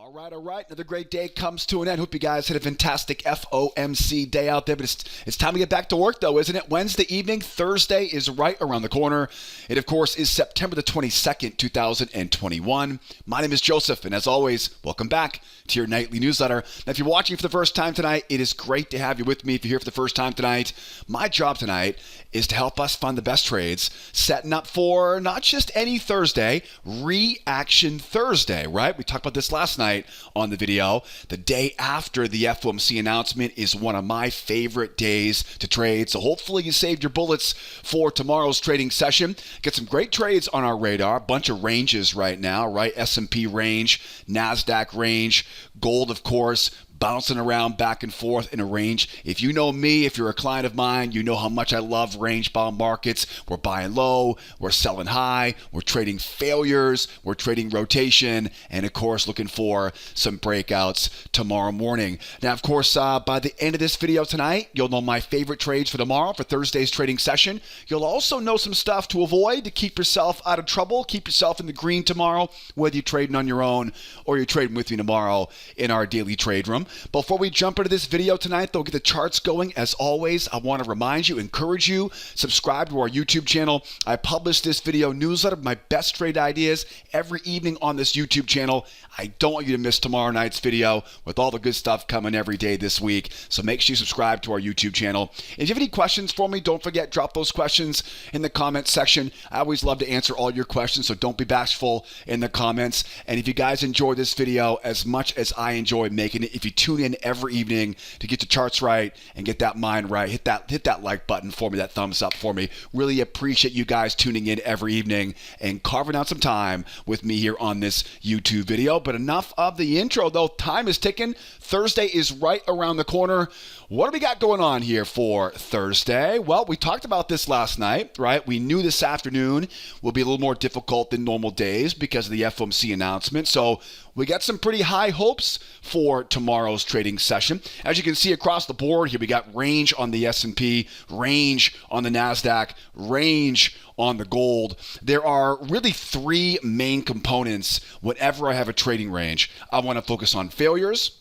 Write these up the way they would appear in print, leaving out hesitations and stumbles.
All right. Another great day comes to an end. Hope you guys had a fantastic FOMC day out there. But it's time to get back to work, though, isn't it? Wednesday evening, Thursday is right around the corner. It, of course, is September the 22nd, 2021. My name is Joseph, and as always, welcome back to your nightly newsletter. Now, if you're watching for the first time tonight, it is great to have you with me. If you're here for the first time tonight, my job tonight is to help us find the best trades, setting up for not just any Thursday, Reaction Thursday, right? We talked about this last night on the video. The day after the FOMC announcement is one of my favorite days to trade. So hopefully you saved your bullets for tomorrow's trading session. Get some great trades on our radar. A bunch of ranges right now, right? S&P range, Nasdaq range, gold, of course, bouncing around back and forth in a range. If you know me, if you're a client of mine, you know how much I love range-bound markets. We're buying low, we're selling high, we're trading failures, we're trading rotation, and of course looking for some breakouts tomorrow morning. Now, of course, by the end of this video tonight, you'll know my favorite trades for tomorrow for Thursday's trading session. You'll also know some stuff to avoid to keep yourself out of trouble, keep yourself in the green tomorrow, whether you're trading on your own or you're trading with me tomorrow in our daily trade room. Before we jump into this video tonight, though, get the charts going. As always, I want to remind you, encourage you, subscribe to our YouTube channel. I publish this video newsletter of my best trade ideas every evening on this YouTube channel. I don't want you to miss tomorrow night's video with all the good stuff coming every day this week. So make sure you subscribe to our YouTube channel. If you have any questions for me, don't forget, drop those questions in the comments section. I always love to answer all your questions, so don't be bashful in the comments. And if you guys enjoy this video as much as I enjoy making it, if you tune in every evening to get the charts right and get that mind right, hit that like button for me, that thumbs up for me. Really appreciate you guys tuning in every evening and carving out some time with me here on this YouTube video. But enough of the intro, though. Time is ticking. Thursday is right around the corner. What do we got going on here for Thursday? Well, we talked about this last night, right? We knew this afternoon will be a little more difficult than normal days because of the FOMC announcement. So we got some pretty high hopes for tomorrow's trading session. As you can see across the board here, we got range on the S&P, range on the Nasdaq, range on the gold. There are really three main components whenever I have a trading range. I want to focus on failures,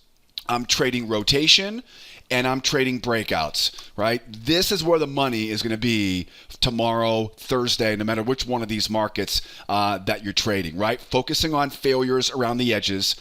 I'm trading rotation, and I'm trading breakouts, right? This is where the money is going to be tomorrow, Thursday, no matter which one of these markets that you're trading, right? Focusing on failures around the edges,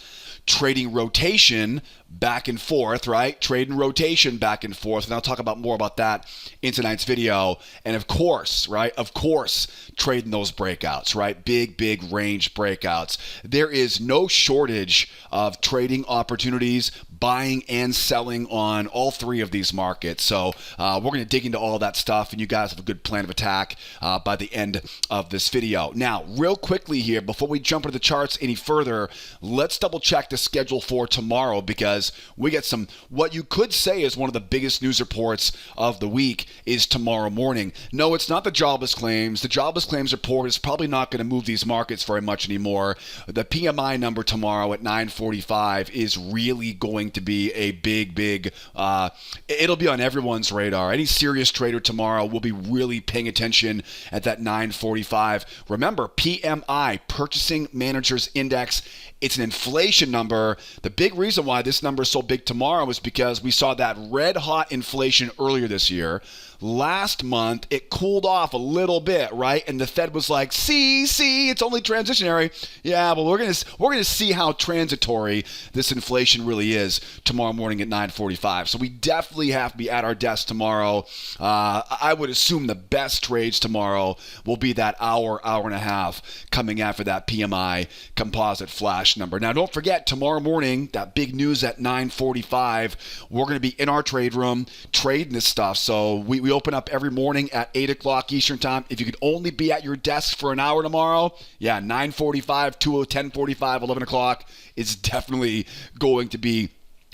trading rotation back and forth, right? Trading rotation back and forth. And I'll talk about more about that in tonight's video. And of course, right? Of course, trading those breakouts, right? Big range breakouts. There is no shortage of trading opportunities, buying and selling on all three of these markets. So we're going to dig into all that stuff, and you guys have a good plan of attack by the end of this video. Now, real quickly here, before we jump into the charts any further, let's double check the schedule for tomorrow, because we get some, what you could say is one of the biggest news reports of the week is tomorrow morning. No, it's not the jobless claims. The jobless claims report is probably not going to move these markets very much anymore. The PMI number tomorrow at 9:45 is really going to be a big, it'll be on everyone's radar. Any serious trader tomorrow will be really paying attention at that 9:45. Remember, PMI, Purchasing Managers Index, it's an inflation number. The big reason why this number is so big tomorrow is because we saw that red hot inflation earlier this year. Last month, it cooled off a little bit, right? And the Fed was like, see, it's only transitionary. Yeah, but we're gonna see how transitory this inflation really is tomorrow morning at 9:45. So we definitely have to be at our desk tomorrow. I would assume the best trades tomorrow will be that hour and a half coming after that PMI composite flash number. Now, don't forget, tomorrow morning, that big news at 9:45, we're going to be in our trade room trading this stuff. So we open up every morning at 8 o'clock Eastern time. If you could only be at your desk for an hour tomorrow, yeah, 9:45, 10:45, 11 o'clock is definitely going to be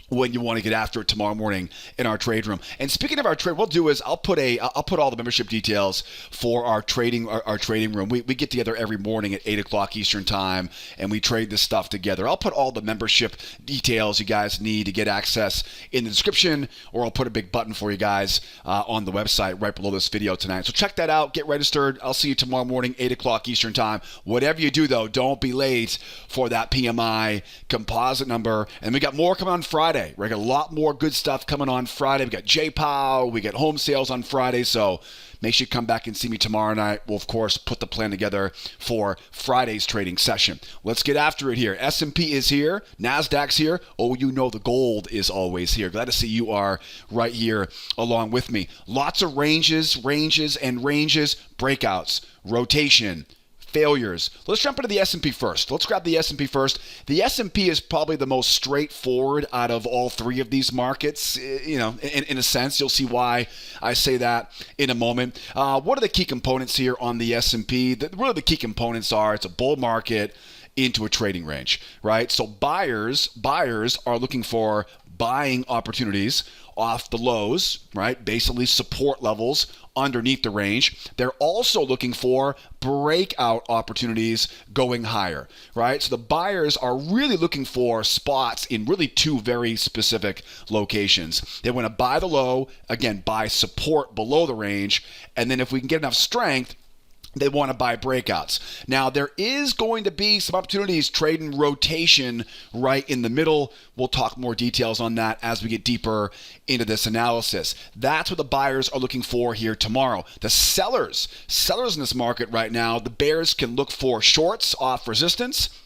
when you want to get after it tomorrow morning in our trade room. And speaking of our trade, what we'll do is I'll put all the membership details for our trading room. We get together every morning at 8 o'clock Eastern time, and we trade this stuff together. I'll put all the membership details you guys need to get access in the description, or I'll put a big button for you guys on the website right below this video tonight. So check that out. Get registered. I'll see you tomorrow morning, 8 o'clock Eastern time. Whatever you do, though, don't be late for that PMI composite number. And we got more coming on Friday. We got a lot more good stuff coming on Friday. We got JPOW. We got home sales on Friday. So make sure you come back and see me tomorrow night. We'll, of course, put the plan together for Friday's trading session. Let's get after it here. S&P is here. Nasdaq's here. Oh, you know the gold is always here. Glad to see you are right here along with me. Lots of ranges, breakouts, rotation, failures. Let's jump into the S&P first. Let's grab the S&P first. The S&P is probably the most straightforward out of all three of these markets. You know, in a sense, you'll see why I say that in a moment. What are the key components here on the S&P? What are the key components are? It's a bull market into a trading range, right? So buyers are looking for buying opportunities off the lows, right? Basically support levels underneath the range. They're also looking for breakout opportunities going higher, right? So the buyers are really looking for spots in really two very specific locations. They want to buy the low, again, buy support below the range, and then if we can get enough strength, they want to buy breakouts. Now, there is going to be some opportunities trading rotation right in the middle. We'll talk more details on that as we get deeper into this analysis. That's what the buyers are looking for here tomorrow. The sellers in this market right now, the bears can look for shorts off resistance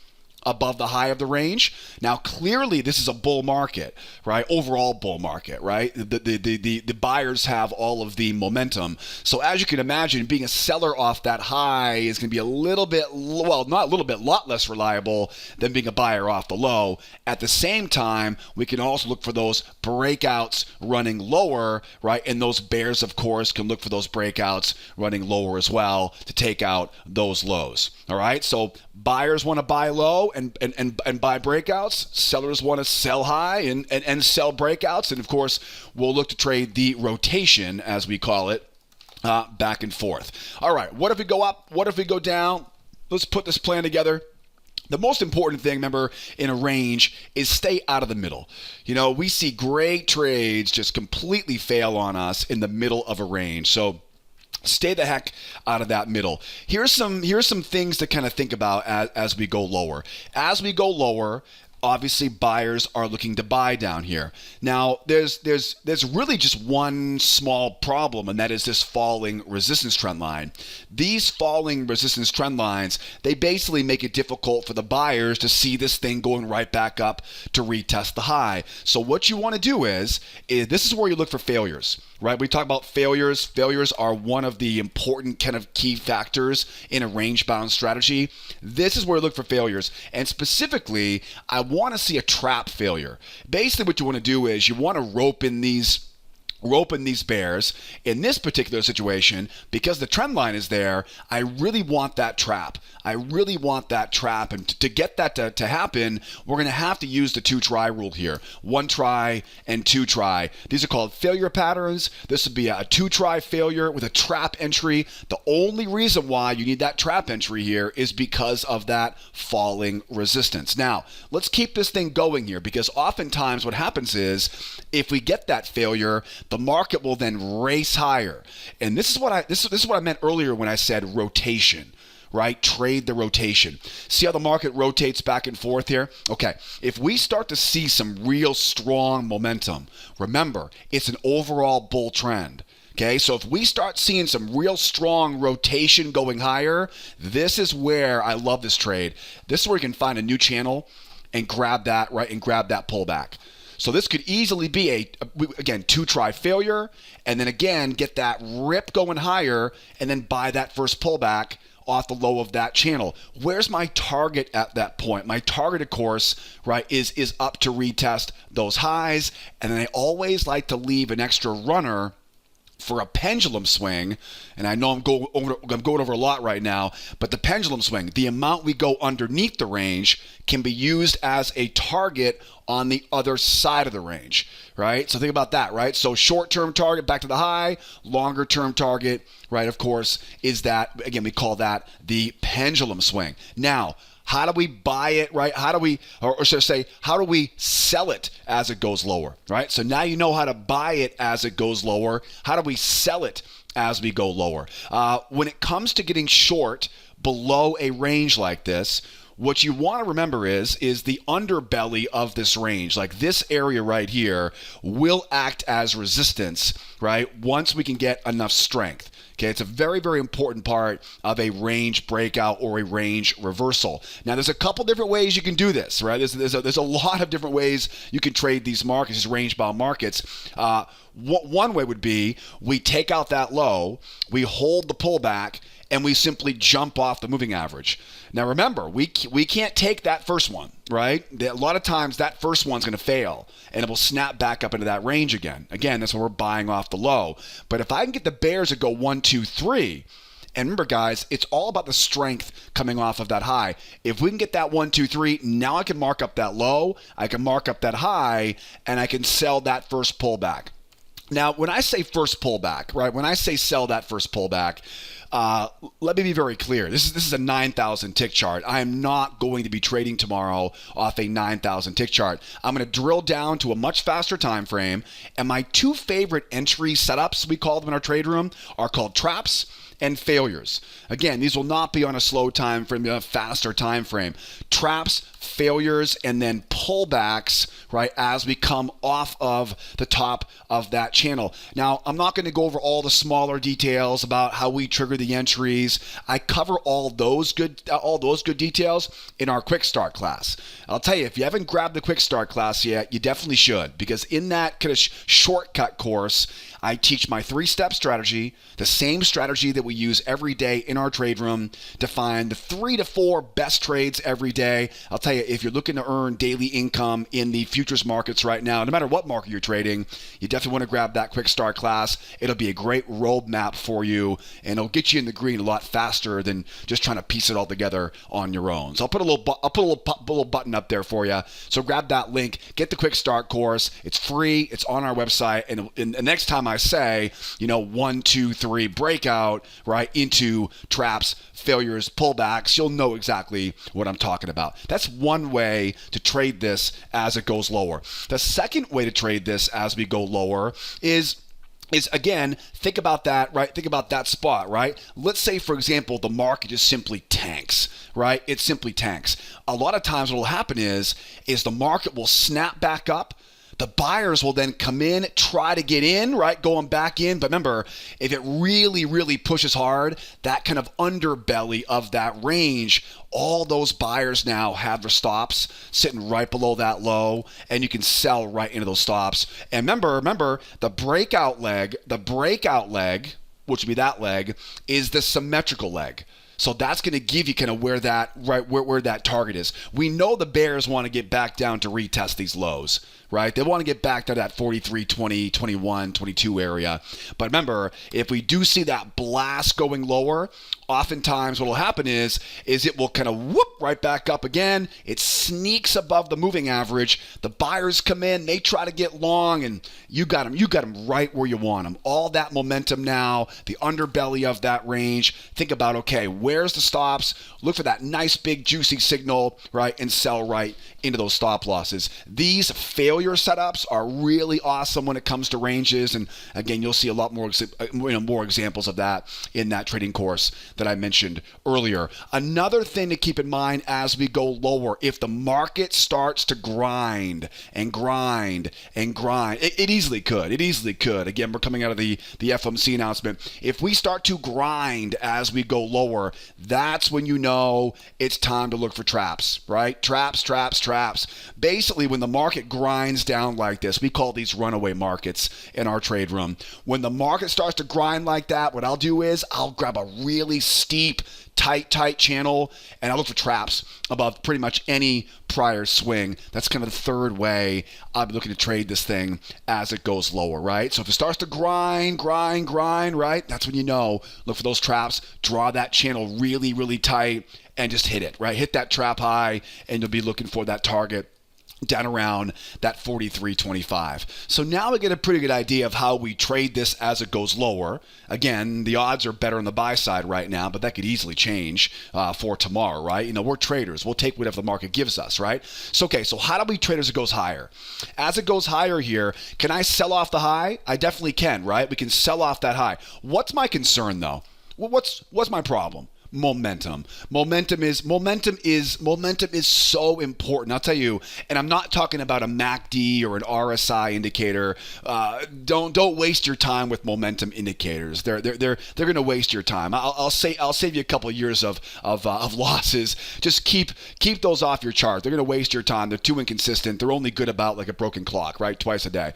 above the high of the range. Now, clearly, this is a bull market, right? Overall bull market, right? The buyers have all of the momentum. So as you can imagine, being a seller off that high is going to be a little bit, well, not a little bit, a lot less reliable than being a buyer off the low. At the same time, we can also look for those breakouts running lower, right? And those bears, of course, can look for those breakouts running lower as well to take out those lows, all right? So buyers want to buy low and buy breakouts. Sellers want to sell high and sell breakouts. And, of course, we'll look to trade the rotation, as we call it, back and forth. All right, what if we go up? What if we go down? Let's put this plan together. The most important thing, remember, in a range is stay out of the middle. You know, we see great trades just completely fail on us in the middle of a range. So stay the heck out of that middle. Here's some things to kind of think about as we go lower. As we go lower, obviously buyers are looking to buy down here. Now, there's really just one small problem, and that is this falling resistance trend line. These falling resistance trend lines, they basically make it difficult for the buyers to see this thing going right back up to retest the high. So what you want to do is this is where you look for failures, right? We talk about failures. Failures are one of the important kind of key factors in a range-bound strategy. This is where you look for failures. And specifically, I want to see a trap failure. Basically, what you want to do is you want to rope in these bears. In this particular situation, because the trend line is there, I really want that trap. And to get that to happen, we're going to have to use the 2-try rule here. 1 try and 2 try. These are called failure patterns. This would be a 2-try failure with a trap entry. The only reason why you need that trap entry here is because of that falling resistance. Now, let's keep this thing going here, because oftentimes what happens is if we get that failure, the market will then race higher. And this is what I meant earlier when I said rotation, right? Trade the rotation. See how the market rotates back and forth here? Okay, if we start to see some real strong momentum, remember, it's an overall bull trend. Okay, so if we start seeing some real strong rotation going higher, this is where I love this trade. This is where you can find a new channel and grab that, right? And grab that pullback. So this could easily be again, 2-try failure, and then again, get that rip going higher, and then buy that first pullback off the low of that channel. Where's my target at that point? My target, of course, right, is up to retest those highs, and then I always like to leave an extra runner for a pendulum swing, and I know I'm going over a lot right now, but the pendulum swing, the amount we go underneath the range can be used as a target on the other side of the range, right? So think about that, right? So short-term target back to the high, longer-term target, right, of course, is that, again, we call that the pendulum swing. Now, how do we buy it, right? How do we, or should I say, how do we sell it as it goes lower, right? So now you know how to buy it as it goes lower. How do we sell it as we go lower? When it comes to getting short below a range like this, what you want to remember is the underbelly of this range, like this area right here, will act as resistance, right? Once we can get enough strength. Okay, it's a very, very important part of a range breakout or a range reversal. Now, there's a couple different ways you can do this, right? There's a lot of different ways you can trade these markets, these range-bound markets. One way would be we take out that low, we hold the pullback, and we simply jump off the moving average. Now remember, we can't take that first one, right? A lot of times that first one's going to fail, and it will snap back up into that range again. Again, that's when we're buying off the low. But if I can get the bears to go 1, 2, 3, and remember, guys, it's all about the strength coming off of that high. If we can get that 1, 2, 3, now I can mark up that low, I can mark up that high, and I can sell that first pullback. Now, when I say first pullback, right, when I say sell that first pullback, let me be very clear. This is a 9,000 tick chart. I am not going to be trading tomorrow off a 9,000 tick chart. I'm going to drill down to a much faster time frame, and my two favorite entry setups, we call them in our trade room, are called traps and failures. Again, these will not be on a slow time frame, a faster time frame. Traps, failures, and then pullbacks, right, as we come off of the top of that channel. Now, I'm not going to go over all the smaller details about how we trigger the entries. I cover all those good details in our quick start class. I'll tell you, if you haven't grabbed the quick start class yet, you definitely should, because in that kind of shortcut course, I teach my 3-step strategy, the same strategy that we use every day in our trade room to find the 3 to 4 best trades every day. I'll tell you, if you're looking to earn daily income in the futures markets right now, no matter what market you're trading, you definitely want to grab that quick start class. It'll be a great roadmap for you, and it'll get you in the green a lot faster than just trying to piece it all together on your own. So I'll put a little button up there for you. So grab that link, get the quick start course. It's free. It's on our website. And the next time I say, 1, 2, 3 breakout, right, into traps, failures, pullbacks, you'll know exactly what I'm talking about. That's one way to trade this as it goes lower. The second way to trade this as we go lower is again, think about that, right? Think about that spot, right? Let's say, for example, the market just simply tanks, right? It simply tanks. A lot of times what will happen is the market will snap back up. The buyers will then come in, try to get in, right? Going back in. But remember, if it really, really pushes hard, that kind of underbelly of that range, all those buyers now have their stops sitting right below that low, and you can sell right into those stops. And remember, the breakout leg, which would be that leg, is the symmetrical leg. So that's going to give you kind of where that target is. We know the bears want to get back down to retest these lows, right? They want to get back to that 43, 20, 21, 22 area. But remember, if we do see that blast going lower, oftentimes what will happen is it will kind of whoop right back up again. It sneaks above the moving average. The buyers come in, they try to get long, and you got them right where you want them. All that momentum now, the underbelly of that range. Think about, okay, where's the stops? Look for that nice big juicy signal, right, and sell right into those stop losses. These failure setups are really awesome when it comes to ranges, and again, you'll see a lot more examples of that in that trading course that I mentioned earlier. Another thing to keep in mind as we go lower, if the market starts to grind and grind and grind, it easily could. Again, we're coming out of the FOMC announcement. If we start to grind as we go lower, that's when you know it's time to look for traps, right? Traps. Basically, when the market grinds down like this, we call these runaway markets in our trade room. When the market starts to grind like that, what I'll do is I'll grab a really steep, tight channel, and I'll look for traps above pretty much any prior swing. That's kind of the third way I'll be looking to trade this thing as it goes lower, right? So if it starts to grind, right? That's when you know, look for those traps, draw that channel really, really tight and just hit it, right? Hit that trap high and you'll be looking for that target down around that 43.25. So now we get a pretty good idea of how we trade this as it goes lower. Again, the odds are better on the buy side right now, but that could easily change for tomorrow, right? You know, we're traders. We'll take whatever the market gives us, right? So, okay, so how do we trade as it goes higher? As it goes higher here, can I sell off the high? I definitely can, right? We can sell off that high. What's my concern, though? What's my problem? Momentum. Momentum is so important. I'll tell you, and I'm not talking about a MACD or an RSI indicator. Don't waste your time with momentum indicators. They're going to waste your time. I'll save you a couple of years of losses. Just keep those off your chart. They're going to waste your time. They're too inconsistent. They're only good about like a broken clock, right? Twice a day.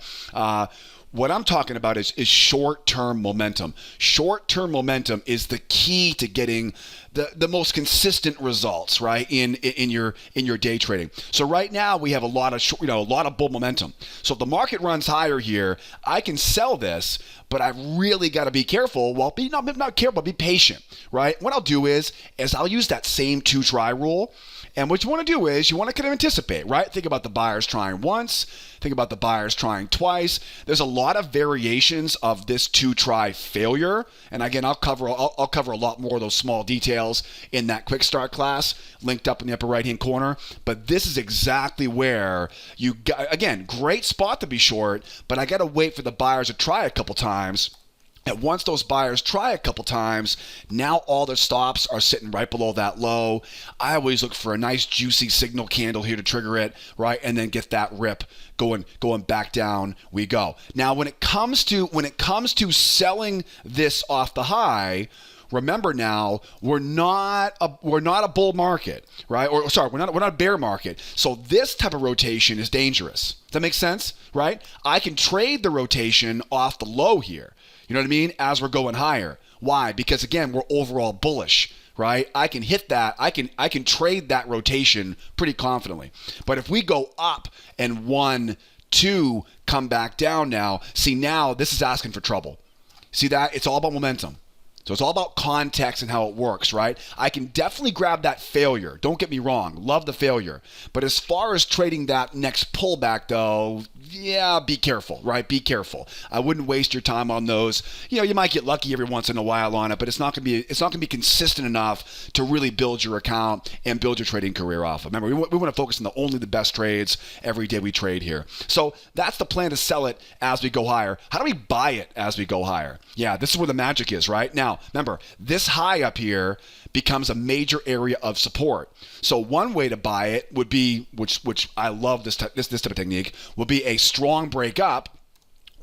What I'm talking about is short-term momentum. Short-term momentum is the key to getting the most consistent results, right? In your day trading. So right now we have a lot of bull momentum. So if the market runs higher here, I can sell this, but I've really got to be careful. Well, not careful, be patient, right? What I'll do is I'll use that same 2-try rule. And what you want to do is you want to kind of anticipate, right? Think about the buyers trying once. Think about the buyers trying twice. There's a lot of variations of this 2-try failure. And again, I'll cover a lot more of those small details in that quick start class linked up in the upper right-hand corner. But this is exactly where you got, again, great spot to be short, but I got to wait for the buyers to try a couple times. And once those buyers try a couple times, now all their stops are sitting right below that low. I always look for a nice juicy signal candle here to trigger it, right? And then get that rip going back down we go. Now, when it comes to selling this off the high, remember now, we're not a bull market, right? Or sorry, we're not a bear market. So this type of rotation is dangerous. Does that make sense, right? I can trade the rotation off the low here. You know what I mean? As we're going higher. Why? Because again, we're overall bullish, right? I can hit that. I can trade that rotation pretty confidently. But if we go up and 1, 2 come back down now, see now this is asking for trouble. See that? It's all about momentum. So it's all about context and how it works, right? I can definitely grab that failure. Don't get me wrong. Love the failure. But as far as trading that next pullback, though, yeah, be careful, right? Be careful. I wouldn't waste your time on those. You know, you might get lucky every once in a while on it, but it's not going to be consistent enough to really build your account and build your trading career off of. Remember, we want to focus on only the best trades every day we trade here. So that's the plan, to sell it as we go higher. How do we buy it as we go higher? Yeah, this is where the magic is, right? Now, remember, this high up here becomes a major area of support. So one way to buy it would be, which I love this type of technique, would be a strong break up.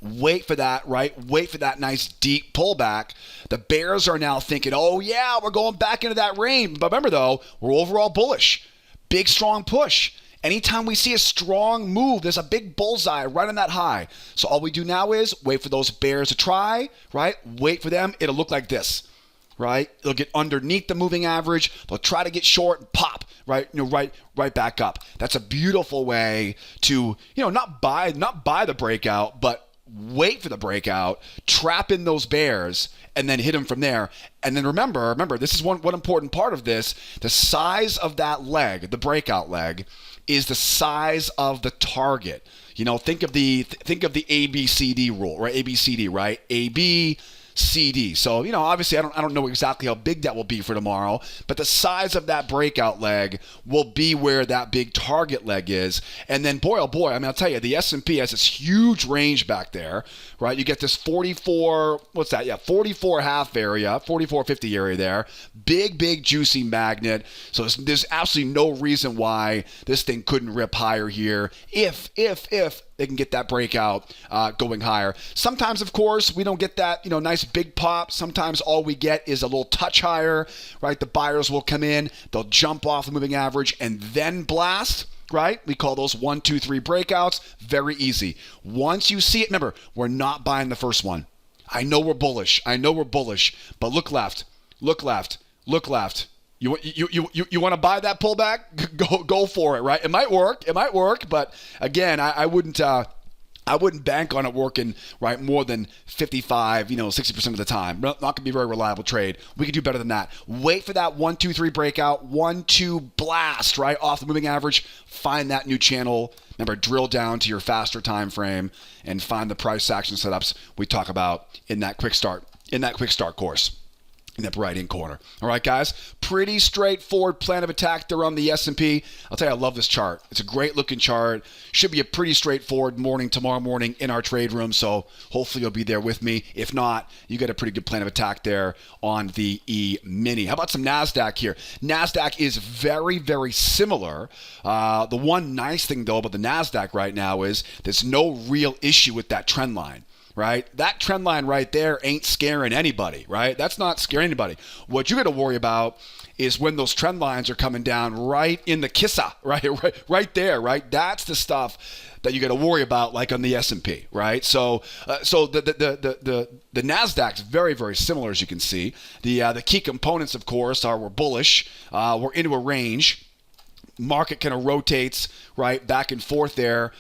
Wait for that, right? Wait for that nice deep pullback. The bears are now thinking, oh yeah, we're going back into that range. But remember though, we're overall bullish. Big strong push. Anytime we see a strong move, there's a big bullseye right on that high. So all we do now is wait for those bears to try, right? Wait for them. It'll look like this, right? It'll get underneath the moving average. They'll try to get short and pop, right? Right back up. That's a beautiful way to, not buy the breakout, but wait for the breakout, trap in those bears, and then hit them from there. And then remember, this is one important part of this. The size of that leg, the breakout leg, is the size of the target. Think of the ABCD rule, right? ABCD, right? AB, CD. So, obviously I don't know exactly how big that will be for tomorrow, but the size of that breakout leg will be where that big target leg is. And then boy, oh boy, I'll tell you, the S&P has this huge range back there, right? You get this 44, what's that? Yeah, 44 half area, 44.50 area there. Big juicy magnet. So there's absolutely no reason why this thing couldn't rip higher here if they can get that breakout going higher. Sometimes, of course, we don't get that, nice big pop. Sometimes all we get is a little touch higher, right? The buyers will come in, they'll jump off the moving average and then blast, right? We call those 1, 2, 3 breakouts. Very easy. Once you see it, remember, we're not buying the first one. I know we're bullish, but look left, look left, look left. You want to buy that pullback? Go for it, right? It might work, but again, I wouldn't bank on it working right more than 55, 60% of the time. Not going to be a very reliable trade. We could do better than that. Wait for that 1, 2, 3 breakout, 1, 2 blast right off the moving average. Find that new channel. Remember, drill down to your faster time frame and find the price action setups we talk about in that quick start course. In the upper right-hand corner. All right, guys, pretty straightforward plan of attack there on the S&P. I'll tell you, I love this chart. It's a great-looking chart. Should be a pretty straightforward morning tomorrow morning in our trade room, so hopefully you'll be there with me. If not, you got a pretty good plan of attack there on the E-mini. How about some Nasdaq here? Nasdaq is very, very similar. The one nice thing, though, about the Nasdaq right now is there's no real issue with that trend line. Right? That trend line right there ain't scaring anybody, right? That's not scaring anybody. What you got to worry about is when those trend lines are coming down right in the kissa, right there, right? That's the stuff that you got to worry about, like on the S&P, right? So the Nasdaq's very, very similar, as you can see. The key components, of course, are we're bullish, we're into a range. Market kind of rotates right back and forth there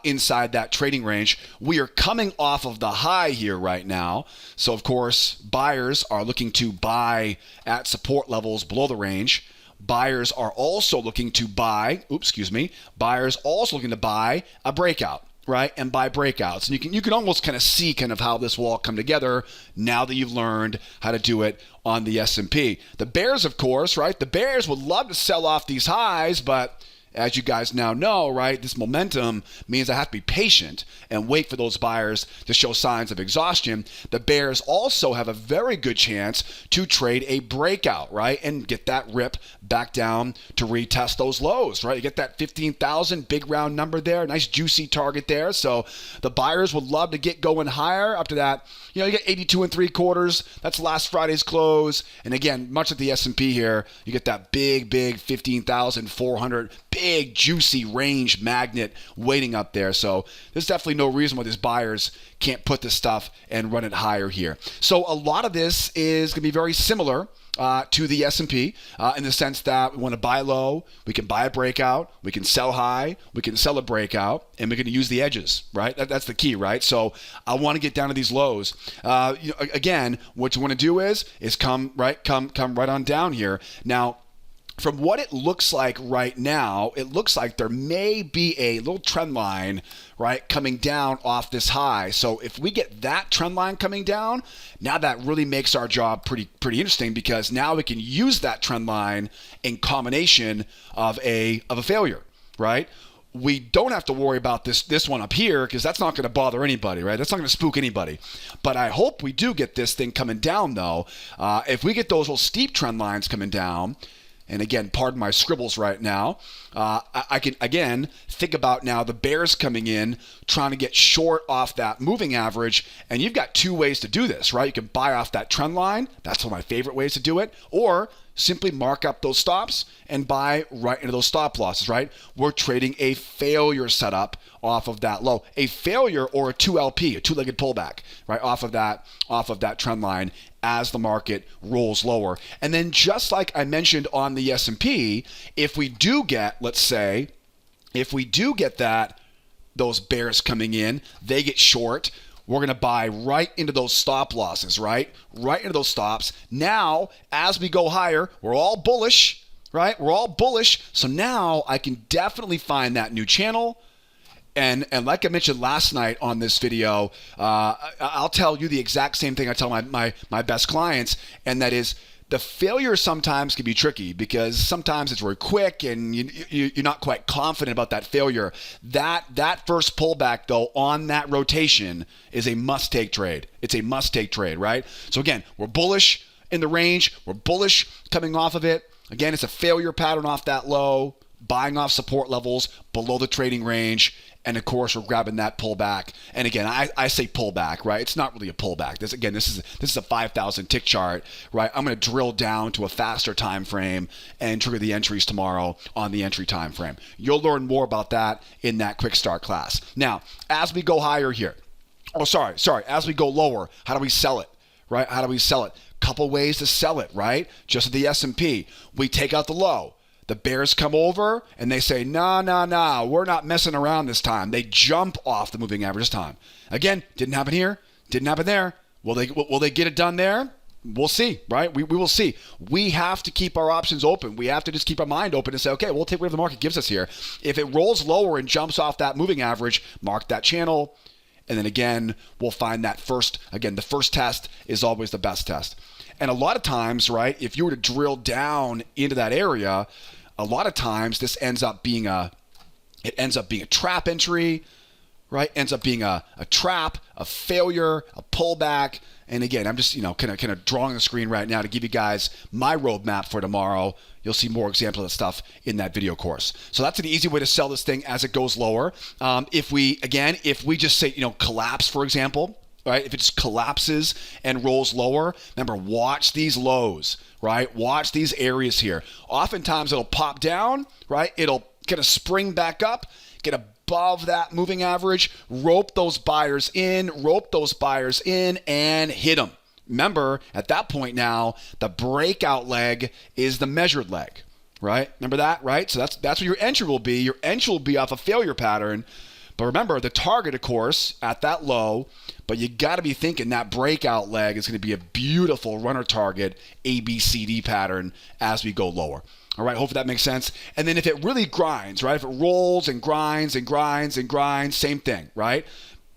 inside that trading range. We are coming off of the high here right now. So, of course, buyers are looking to buy at support levels below the range. Buyers are also looking to buy, buyers also looking to buy a breakout. Right, and buy breakouts, and you can almost kind of see kind of how this will all come together now that you've learned how to do it on the S&P. The bears, of course, right? The bears would love to sell off these highs, but as you guys now know, right, this momentum means I have to be patient and wait for those buyers to show signs of exhaustion. The bears also have a very good chance to trade a breakout, right, and get that rip back down to retest those lows, right? You get that 15,000 big round number there, nice juicy target there. So the buyers would love to get going higher up to that. You get 82 3/4. That's last Friday's close. And again, much like the S&P here, you get that big 15,400 big juicy range magnet waiting up there. So there's definitely no reason why these buyers can't put this stuff and run it higher here. So a lot of this is going to be very similar to the S&P in the sense that we want to buy low, we can buy a breakout, we can sell high, we can sell a breakout, and we're going to use the edges, right? That's the key, right? So I want to get down to these lows. Again, what you want to do is come right on down here. Now, from what it looks like right now, it looks like there may be a little trend line, right, coming down off this high. So if we get that trend line coming down, now that really makes our job pretty interesting, because now we can use that trend line in combination of a failure, right? We don't have to worry about this one up here, because that's not going to bother anybody, right? That's not going to spook anybody. But I hope we do get this thing coming down, though. If we get those little steep trend lines coming down, and again, pardon my scribbles right now, I can, again, think about now the bears coming in, trying to get short off that moving average. And you've got two ways to do this, right? You can buy off that trend line. That's one of my favorite ways to do it. Or simply mark up those stops and buy right into those stop losses, right? We're trading a failure setup off of that low, a failure or a 2LP, a two-legged pullback, right? Off of that trend line as the market rolls lower. And then just like I mentioned on the S&P, if we do get, let's say, those bears coming in, they get short, we're going to buy right into those stop losses, right? Right into those stops. Now, as we go higher, we're all bullish, right? We're all bullish. So now I can definitely find that new channel. And like I mentioned last night on this video, I'll tell you the exact same thing I tell my best clients, and that is the failure sometimes can be tricky, because sometimes it's very quick and you're not quite confident about that failure. That first pullback, though, on that rotation is a must-take trade. It's a must-take trade, right? So again, we're bullish in the range. We're bullish coming off of it. Again, it's a failure pattern off that low, buying off support levels below the trading range. And of course, we're grabbing that pullback. And again, I say pullback, right? It's not really a pullback. This is a 5,000 tick chart, right? I'm going to drill down to a faster time frame and trigger the entries tomorrow on the entry time frame. You'll learn more about that in that quick start class. Now, as we go higher here, as we go lower, how do we sell it? Right? How do we sell it? Couple ways to sell it, right? Just at the S&P, we take out the low. The bears come over and they say, nah, we're not messing around this time. They jump off the moving average this time. Again, didn't happen here, didn't happen there. Will they get it done there? We'll see, right? We will see. We have to keep our options open. We have to just keep our mind open and say, okay, we'll take whatever the market gives us here. If it rolls lower and jumps off that moving average, mark that channel. And then again, we'll find that the first test is always the best test. And a lot of times, right, if you were to drill down into that area, a lot of times this ends up being a trap entry, right? Ends up being a trap, a failure, a pullback. And again, I'm just, kind of drawing the screen right now to give you guys my roadmap for tomorrow. You'll see more examples of that stuff in that video course. So that's an easy way to sell this thing as it goes lower. If we just say, collapse, for example, right? If it just collapses and rolls lower, remember, watch these lows, right? Watch these areas here. Oftentimes it'll pop down, right? It'll kind of spring back up, get above that moving average, rope those buyers in, and hit them. Remember, at that point now, the breakout leg is the measured leg, right? Remember that, right? So that's what your entry will be. Your entry will be off a failure pattern. But remember, the target, of course, at that low, but you got to be thinking that breakout leg is going to be a beautiful runner target ABCD pattern as we go lower. All right, hopefully that makes sense. And then if it really grinds, right? If it rolls and grinds, same thing, right?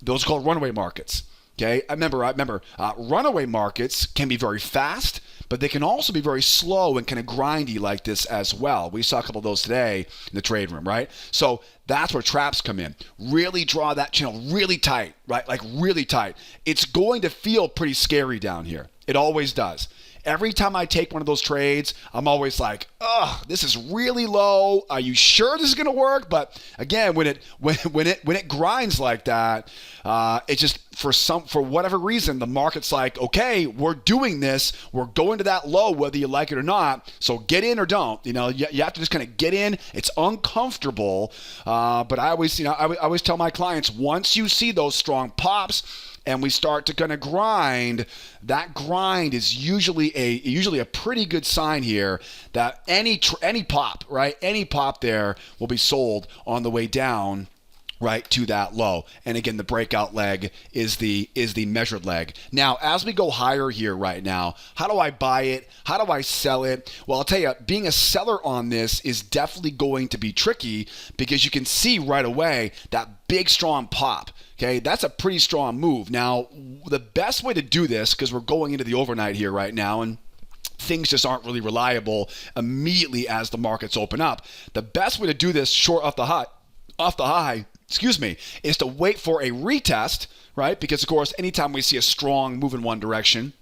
Those are called runaway markets. Okay, remember, runaway markets can be very fast, but they can also be very slow and kind of grindy like this as well. We saw a couple of those today in the trade room, right? So that's where traps come in. Really draw that channel really tight, right? Like really tight. It's going to feel pretty scary down here. It always does. Every time I take one of those trades, I'm always like, this is really low. Are you sure this is going to work? But again, when it grinds like that, it just for whatever reason, the market's like, okay, we're doing this. We're going to that low, whether you like it or not. So get in or don't. You have to just kind of get in. It's uncomfortable, but I always tell my clients, once you see those strong pops, and we start to kind of grind, that grind is usually a pretty good sign here that any pop, right? Any pop there will be sold on the way down, right, to that low. And again, the breakout leg is the measured leg. Now, as we go higher here right now, how do I buy it? How do I sell it? Well, I'll tell you, being a seller on this is definitely going to be tricky because you can see right away that big, strong pop. Okay, that's a pretty strong move. Now, the best way to do this, because we're going into the overnight here right now, and things just aren't really reliable immediately as the markets open up. The best way to do this short off the high, is to wait for a retest, right? Because of course, anytime we see a strong move in one direction,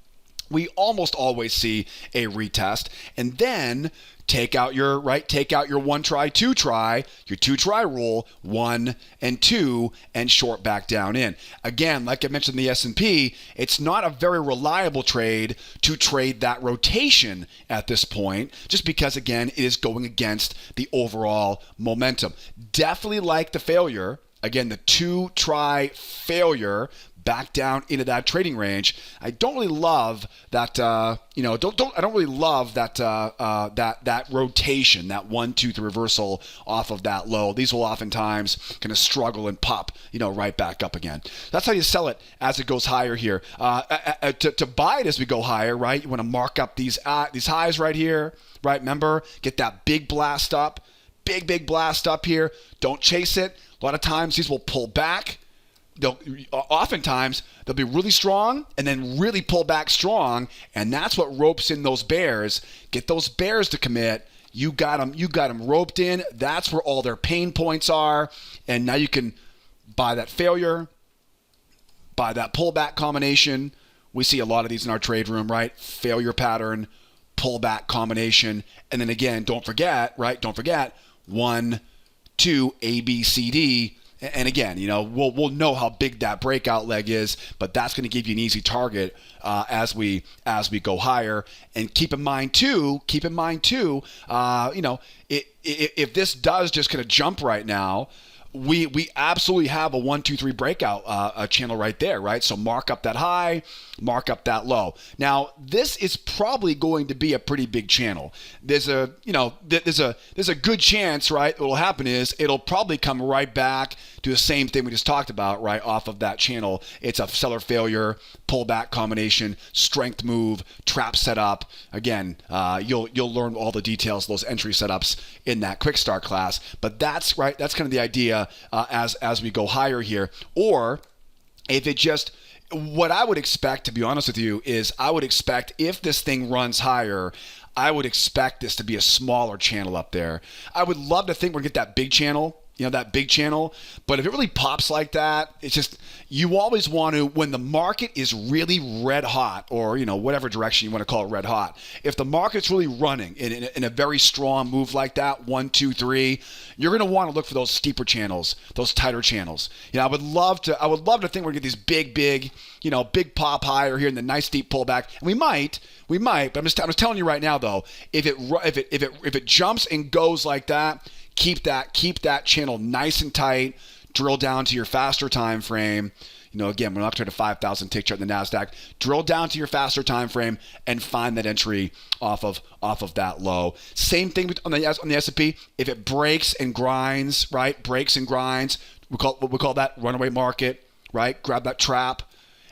we almost always see a retest, and then take out your one try, two try, your two try rule, 1 and 2, and short back down in. Again, like I mentioned in the S&P, it's not a very reliable trade to trade that rotation at this point, just because again, it is going against the overall momentum. Definitely like the failure. Again, the two try failure back down into that trading range. I don't really love that. I don't really love that that rotation, that 1, 2, 3 reversal off of that low. These will oftentimes kind of struggle and pop, right back up again. That's how you sell it as it goes higher here. To buy it as we go higher, right? You want to mark up these highs right here, right? Remember, get that big blast up, big blast up here. Don't chase it. A lot of times these will pull back. Oftentimes they'll be really strong and then really pull back strong, and that's what ropes in those bears. Get those bears to commit. You got them roped in. That's where all their pain points are, and now you can buy that failure, buy that pullback combination. We see a lot of these in our trade room, right? Failure pattern, pullback combination, and then again, don't forget 1, 2, A, B, C, D. And again, we'll know how big that breakout leg is, but that's going to give you an easy target as we go higher. And keep in mind too, if this does just kind of jump right now, we absolutely have a 1, 2, 3 breakout channel right there, right? So mark up that high, mark up that low. Now this is probably going to be a pretty big channel. There's a good chance, right? What will happen is it'll probably come right back to the same thing we just talked about, right? Off of that channel, it's a seller failure, pullback combination, strength move, trap setup. Again, you'll learn all the details, those entry setups in that quick start class. But that's right. That's kind of the idea as we go higher here. Or if it just, what I would expect, to be honest with you, is I would expect if this thing runs higher, I would expect this to be a smaller channel up there. I would love to think we're going to get that big channel, that big channel. But if it really pops like that, it's just, you always want to, when the market is really red hot, or, whatever direction you want to call it red hot, if the market's really running in a very strong move like that, 1, 2, 3, you're going to want to look for those steeper channels, those tighter channels. I would love to think we're going to get these big, big pop higher here and the nice deep pullback. And we might, but I'm just telling you right now though, if it jumps and goes like that, keep that channel nice and tight. Drill down to your faster time frame. Again, we're not trying to 5,000 tick chart in the Nasdaq. Drill down to your faster time frame and find that entry off of that low. Same thing on the S&P. If it breaks and grinds, right? Breaks and grinds. We call that runaway market, right? Grab that trap.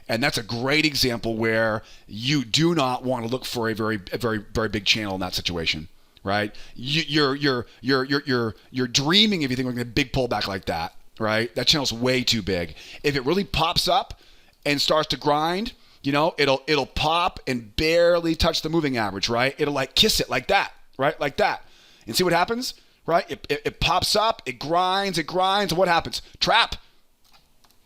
And that's a great example where you do not want to look for a very big channel in that situation. Right, you're dreaming if you think we're going to get a big pullback like that, right? That channel's way too big. If it really pops up and starts to grind, it'll pop and barely touch the moving average, right? It'll like kiss it like that, right? Like that, and see what happens, right? It pops up, it grinds, and what happens? Trap.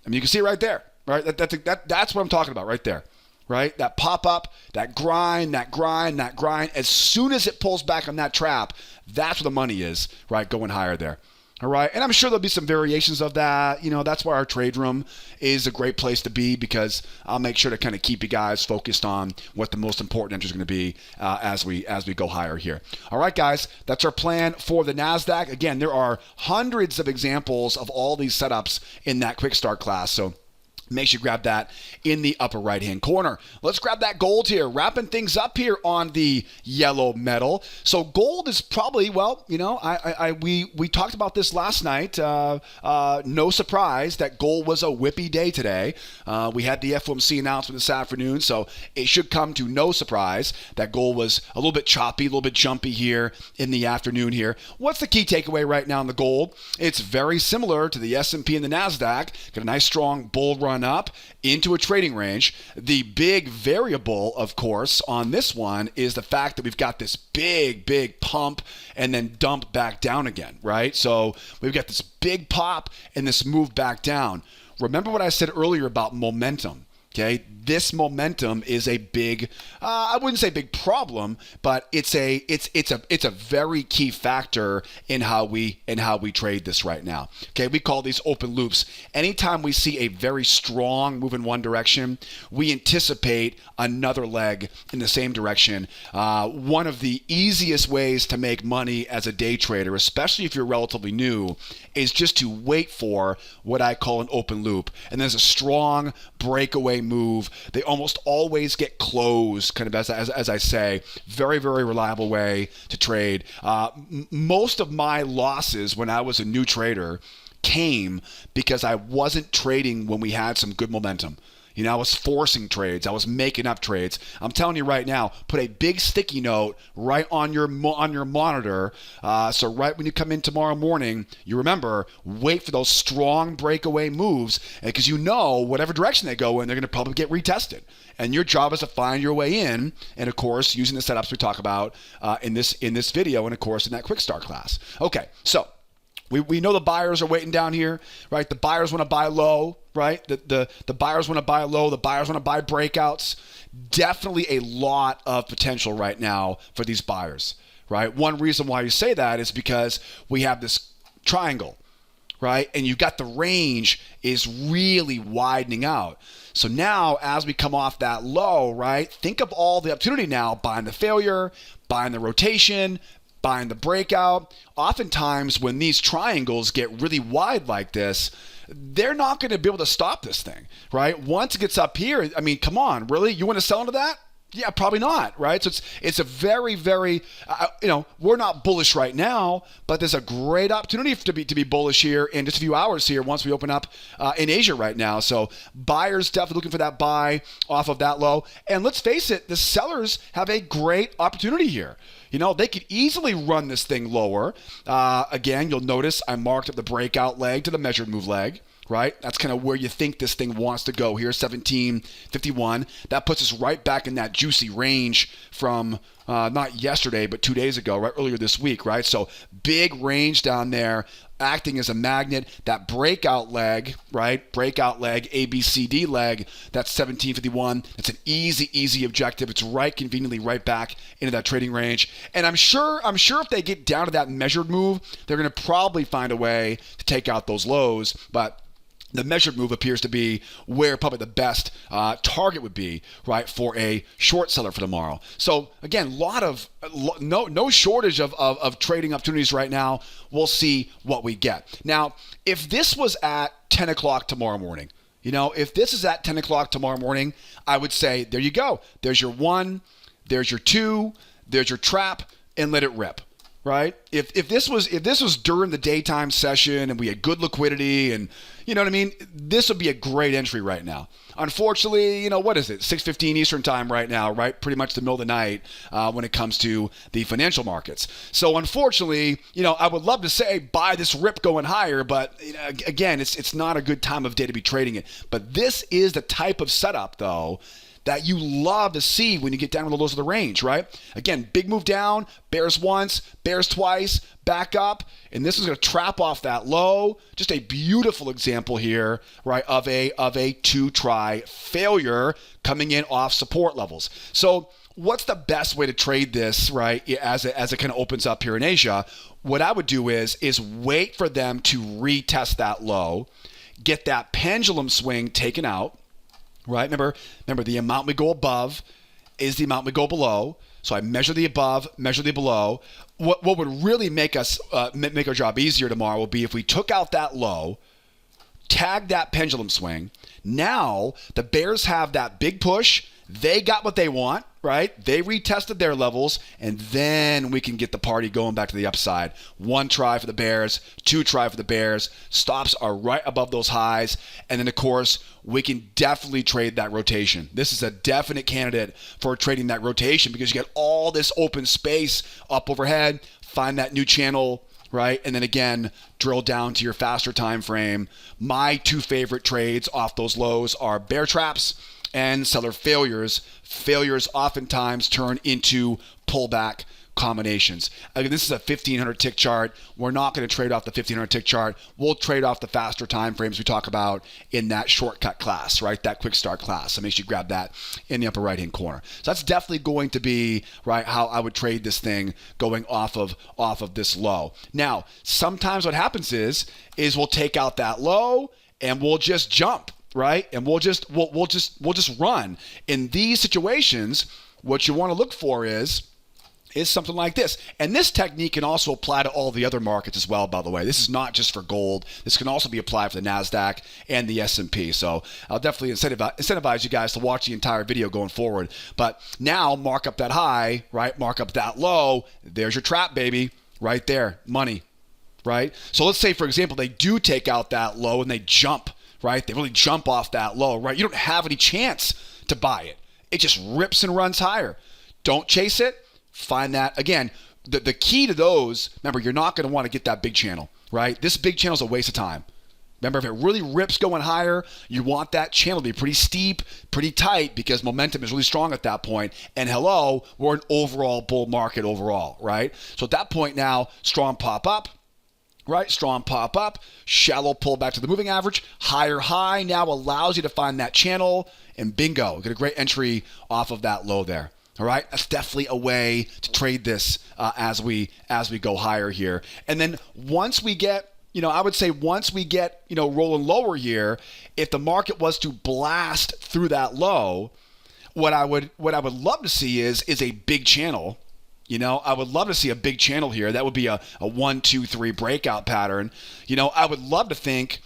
I mean, you can see it right there, right? That's what I'm talking about right there. Right? That pop up, that grind. As soon as it pulls back on that trap, that's where the money is, right? Going higher there. All right. And I'm sure there'll be some variations of that. That's why our trade room is a great place to be, because I'll make sure to kind of keep you guys focused on what the most important entry is going to be as we go higher here. All right, guys, that's our plan for the Nasdaq. Again, there are hundreds of examples of all these setups in that quick start class. So make sure you grab that in the upper right-hand corner. Let's grab that gold here, wrapping things up here on the yellow metal. So gold is probably, we talked about this last night. No surprise that gold was a whippy day today. We had the FOMC announcement this afternoon, so it should come to no surprise that gold was a little bit choppy, a little bit jumpy here in the afternoon here. What's the key takeaway right now in the gold? It's very similar to the S&P and the Nasdaq. Got a nice strong bull run up into a trading range. The big variable, of course, on this one is the fact that we've got this big pump and then dump back down again, right? So we've got this big pop and this move back down. Remember what I said earlier about momentum. Okay, this momentum is a big, I wouldn't say big problem, but it's a very key factor in how we trade this right now. Okay, we call these open loops. Anytime we see a very strong move in one direction, we anticipate another leg in the same direction. One of the easiest ways to make money as a day trader, especially if you're relatively new, is just to wait for what I call an open loop. And there's a strong breakaway move. They almost always get closed, kind of as I say. Very reliable way to trade. Most of my losses when I was a new trader came because I wasn't trading when we had some good momentum. I was forcing trades. I was making up trades. I'm telling you right now, put a big sticky note right on your monitor. So right when you come in tomorrow morning, you remember, wait for those strong breakaway moves, because whatever direction they go in, they're going to probably get retested. And your job is to find your way in, and of course, using the setups we talk about in this video, and of course in that quick start class. Okay, so we know the buyers are waiting down here, right? The buyers want to buy low, right? The buyers want to buy low. The buyers want to buy breakouts. Definitely a lot of potential right now for these buyers, right? One reason why you say that is because we have this triangle, right? And you've got the range is really widening out. So now as we come off that low, right, think of all the opportunity now, buying the failure, buying the rotation, buying the breakout. Oftentimes when these triangles get really wide like this, they're not going to be able to stop this thing, right? Once it gets up here, I mean, come on, really? You want to sell into that? Yeah, probably not, right? So it's a very, very, we're not bullish right now, but there's a great opportunity to be bullish here in just a few hours here once we open up in Asia right now. So buyers definitely looking for that buy off of that low. And let's face it, the sellers have a great opportunity here. They could easily run this thing lower. Again, you'll notice I marked up the breakout leg to the measured move leg. Right? That's kind of where you think this thing wants to go here, 1751. That puts us right back in that juicy range from not yesterday, but 2 days ago, right? Earlier this week, right? So big range down there acting as a magnet. That breakout leg, right? Breakout leg, ABCD leg, that's 1751. It's an easy objective. It's right conveniently right back into that trading range. And I'm sure if they get down to that measured move, they're going to probably find a way to take out those lows, but the measured move appears to be where probably the best target would be, right, for a short seller for tomorrow. So again, no shortage of trading opportunities right now. We'll see what we get. Now, if this was at 10 o'clock tomorrow morning, if this is at 10 o'clock tomorrow morning, I would say, there you go. There's your one, there's your two, there's your trap, and let it rip. Right? If this was during the daytime session and we had good liquidity and you know what I mean, this would be a great entry right now. Unfortunately, what is it? 6:15 Eastern time right now, right? Pretty much the middle of the night when it comes to the financial markets. So unfortunately, I would love to say buy this rip going higher, but again, it's not a good time of day to be trading it. But this is the type of setup though that you love to see when you get down to the lows of the range, right? Again, big move down, bears once, bears twice, back up, and this is going to trap off that low. Just a beautiful example here, right, of a two-try failure coming in off support levels. So what's the best way to trade this, right, as it kind of opens up here in Asia? What I would do is wait for them to retest that low, get that pendulum swing taken out, right? Remember the amount we go above is the amount we go below. So I measure the above, measure the below. What would really make us make our job easier tomorrow will be if we took out that low, tagged that pendulum swing. Now the bears have that big push. They got what they want, right? They retested their levels, and then we can get the party going back to the upside. One try for the bears, two try for the bears. Stops are right above those highs. And then, of course, we can definitely trade that rotation. This is a definite candidate for trading that rotation because you get all this open space up overhead. Find that new channel, right? And then again, drill down to your faster time frame. My two favorite trades off those lows are bear traps and seller failures. Failures oftentimes turn into pullback combinations. Again, this is a 1500 tick chart. We're not going to trade off the 1500 tick chart. We'll trade off the faster time frames we talk about in that shortcut class, right? That quick start class. So make sure you grab that in the upper right hand corner. So that's definitely going to be, right, how I would trade this thing going off of this low. Now, sometimes what happens is we'll take out that low and we'll just jump, right? And we'll just run. In these situations, what you want to look for is something like this. And this technique can also apply to all the other markets as well, by the way. This is not just for gold. This can also be applied for the Nasdaq and the S&P. So I'll definitely incentivize you guys to watch the entire video going forward. But now mark up that high, right? Mark up that low. There's your trap, baby. Right there. Money, right? So let's say, for example, they do take out that low and they jump, right? They really jump off that low, right? You don't have any chance to buy it. It just rips and runs higher. Don't chase it. Find that. Again, the key to those, remember, you're not going to want to get that big channel, right? This big channel is a waste of time. Remember, if it really rips going higher, you want that channel to be pretty steep, pretty tight, because momentum is really strong at that point. And hello, we're an overall bull market overall, right? So at that point now, strong pop up, right? Strong pop up, shallow pull back to the moving average, higher high now allows you to find that channel, and bingo, get a great entry off of that low there. All right, that's definitely a way to trade this as we go higher here. And then once we get, I would say once we get, rolling lower here, if the market was to blast through that low, what I would love to see is a big channel, I would love to see a big channel here. That would be a 1, 2, 3 breakout pattern. I would love to think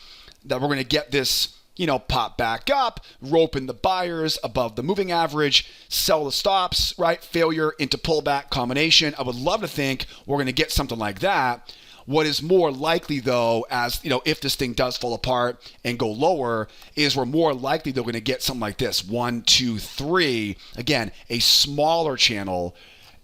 that we're going to get this, pop back up, rope in the buyers above the moving average, sell the stops, right? Failure into pullback combination. I would love to think we're going to get something like that. What is more likely, though, as if this thing does fall apart and go lower, is we're more likely they're going to get something like this: 1, 2, 3. Again, a smaller channel,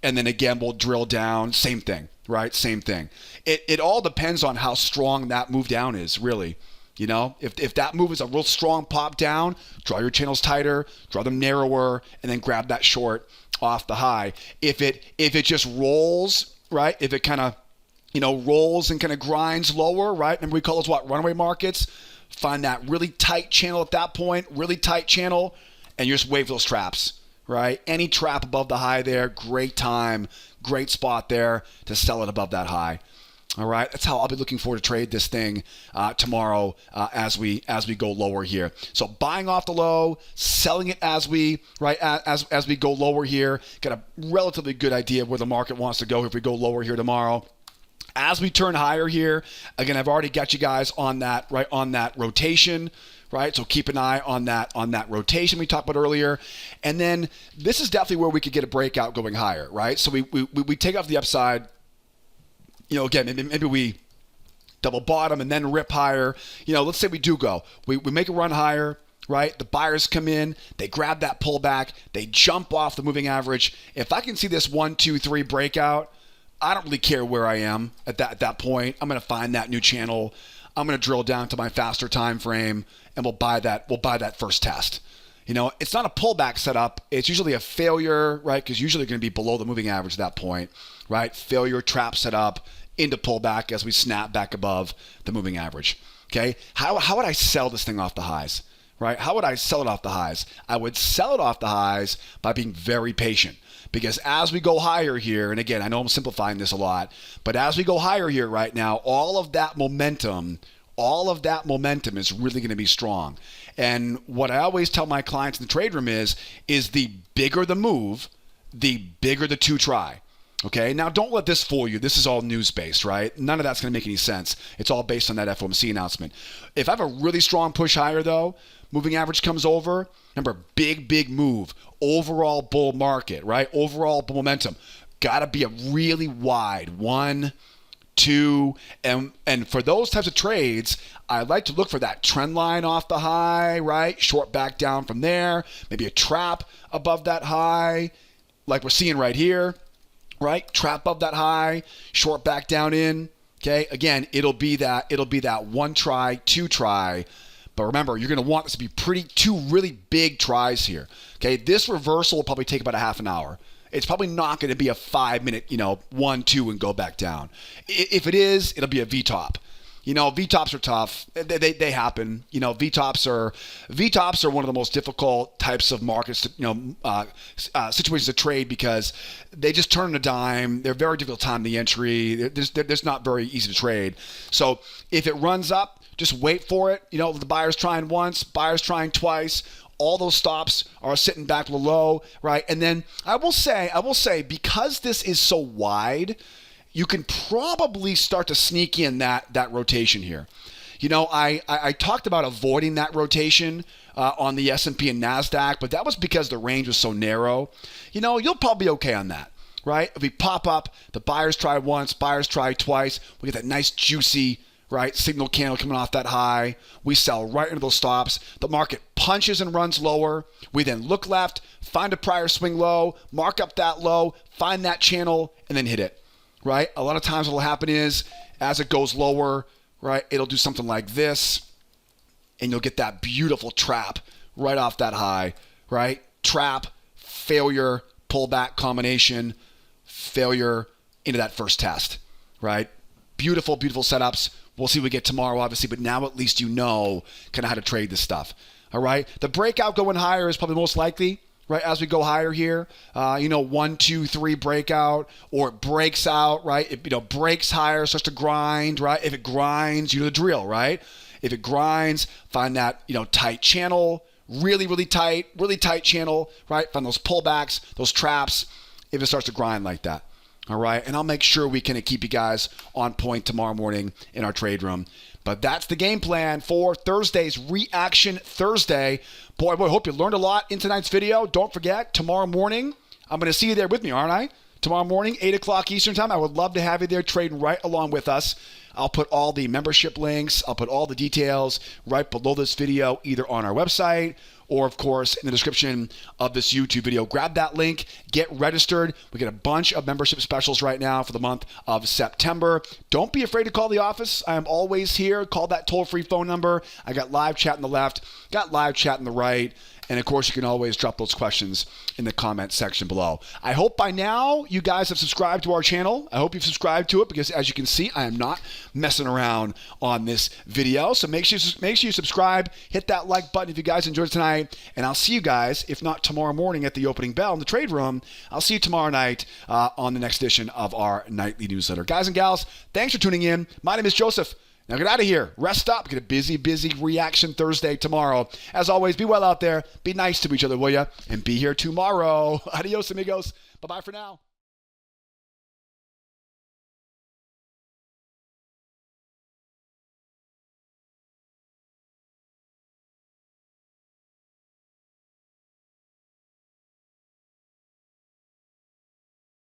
and then again we'll drill down. Same thing, right? Same thing. It all depends on how strong that move down is, really. If that move is a real strong pop down, draw your channels tighter, draw them narrower, and then grab that short off the high. If it just rolls, right? If it kind of rolls and kind of grinds lower, right? And we call those runaway markets. Find that really tight channel at that point, really tight channel, and you just wave those traps, right? Any trap above the high there, great time, great spot there to sell it above that high. All right, that's how I'll be looking forward to trade this thing tomorrow as we go lower here. So buying off the low, selling it as we go lower here. Got a relatively good idea of where the market wants to go if we go lower here tomorrow. As we turn higher here, again, I've already got you guys on that, right, on that rotation, right? So keep an eye on that rotation we talked about earlier. And then this is definitely where we could get a breakout going higher, right? So we take off the upside, again, maybe we double bottom and then rip higher. Let's say we do go. We make a run higher, right? The buyers come in, they grab that pullback, they jump off the moving average. If I can see this 1, 2, 3 breakout, I don't really care where I am at that point. I'm going to find that new channel. I'm going to drill down to my faster time frame, and we'll buy that first test. It's not a pullback setup. It's usually a failure, right? Because usually they're going to be below the moving average at that point, right? Failure, trap setup into pullback as we snap back above the moving average. Okay. How would I sell this thing off the highs, right? How would I sell it off the highs? I would sell it off the highs by being very patient. Because as we go higher here, and again, I know I'm simplifying this a lot, but as we go higher here right now, all of that momentum is really going to be strong. And what I always tell my clients in the trade room is the bigger the move, the bigger the two try. Okay, now don't let this fool you. This is all news-based, right? None of that's going to make any sense. It's all based on that FOMC announcement. If I have a really strong push higher, though, moving average comes over, remember, big move, overall bull market, right? Overall bull momentum. Got to be a really wide 1, 2, and for those types of trades, I like to look for that trend line off the high, right? Short back down from there, maybe a trap above that high, like we're seeing right here. Right? Trap above that high, short back down in. Okay. Again, it'll be that 1 try, 2 try. But remember, you're going to want this to be two really big tries here. Okay. This reversal will probably take about a half an hour. It's probably not going to be a 5-minute, 1, 2 and go back down. If it is, it'll be a V-top. V-tops are tough. They happen. V-tops are one of the most difficult types of markets, situations to trade because they just turn a dime. They're very difficult time the entry. They're not very easy to trade. So if it runs up, just wait for it. The buyer's trying once, buyer's trying twice. All those stops are sitting back low, right? And then I will say, because this is so wide, you can probably start to sneak in that rotation here. I talked about avoiding that rotation on the S&P and Nasdaq, but that was because the range was so narrow. You'll probably be okay on that, right? If we pop up, the buyers try once, buyers try twice, we get that nice juicy, right, signal candle coming off that high. We sell right into those stops. The market punches and runs lower. We then look left, find a prior swing low, mark up that low, find that channel, and then hit it. Right? A lot of times what will happen is as it goes lower, right, it'll do something like this, and you'll get that beautiful trap right off that high, right? Trap, failure, pullback combination, failure into that first test, right? Beautiful setups. We'll see what we get tomorrow, obviously, but now at least you know kind of how to trade this stuff, all right? The breakout going higher is probably most likely, right, as we go higher here, 1, 2, 3 breakout, or it breaks out, right? It breaks higher, starts to grind, right? If it grinds, you know the drill, right? If it grinds, find that, tight channel, really tight channel, right? Find those pullbacks, those traps, if it starts to grind like that. All right, and I'll make sure we can keep you guys on point tomorrow morning in our trade room. But that's the game plan for Thursday's Reaction Thursday. Boy, hope you learned a lot in tonight's video. Don't forget, tomorrow morning, I'm going to see you there with me, aren't I? Tomorrow morning, 8 o'clock Eastern Time. I would love to have you there trading right along with us. I'll put all the membership links. I'll put all the details right below this video, either on our website or, of course, in the description of this YouTube video. Grab that link. Get registered. We get a bunch of membership specials right now for the month of September. Don't be afraid to call the office. I am always here. Call that toll-free phone number. I got live chat on the left, got live chat on the right. And, of course, you can always drop those questions in the comment section below. I hope by now you guys have subscribed to our channel. I hope you've subscribed to it because, as you can see, I am not messing around on this video. So make sure you subscribe. Hit that like button if you guys enjoyed tonight. And I'll see you guys, if not tomorrow morning at the opening bell in the trade room, I'll see you tomorrow night on the next edition of our nightly newsletter. Guys and gals, thanks for tuning in. My name is Joseph. Now get out of here. Rest up. Get a busy Reaction Thursday tomorrow. As always, be well out there. Be nice to each other, will ya? And be here tomorrow. Adios, amigos. Bye-bye for now.